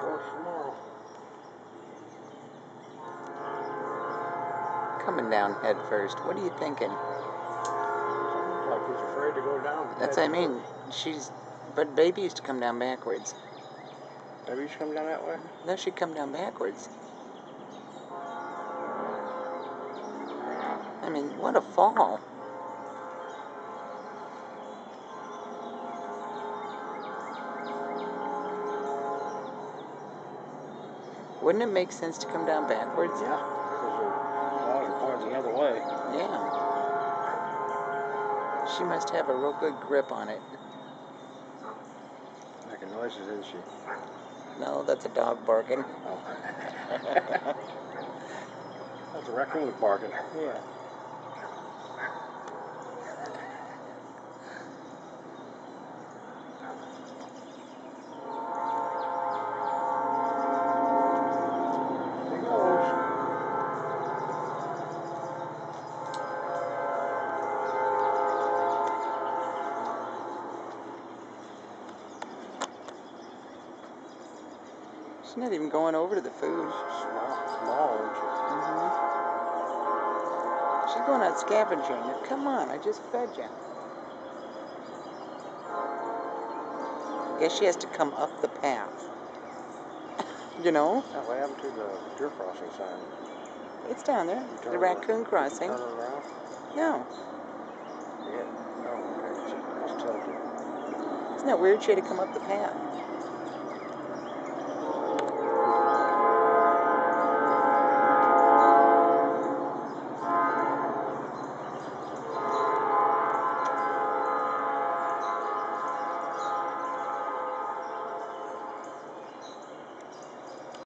Works tomorrow. Coming down head first. What are you thinking? Sounds like he's afraid to go down. That's what I mean. But baby used to come down backwards. Baby used to come down that way? No, she'd come down backwards. I mean, what a fall. Wouldn't it make sense to come down backwards? Yeah, because the claws are pointing the other way. Yeah. She must have a real good grip on it. Making noises, isn't she? No, that's a dog barking. Oh. That's a raccoon barking. Yeah. There he goes. She's not even going over to the food. Small, isn't she? She's going out scavenging. Come on, I just fed you. I guess she has to come up the path. You know? What happened to the deer crossing sign? It's down there. The raccoon crossing. Turn it around? No. Yeah. Oh, okay. It's tilted. Isn't that weird? She had to come up the path.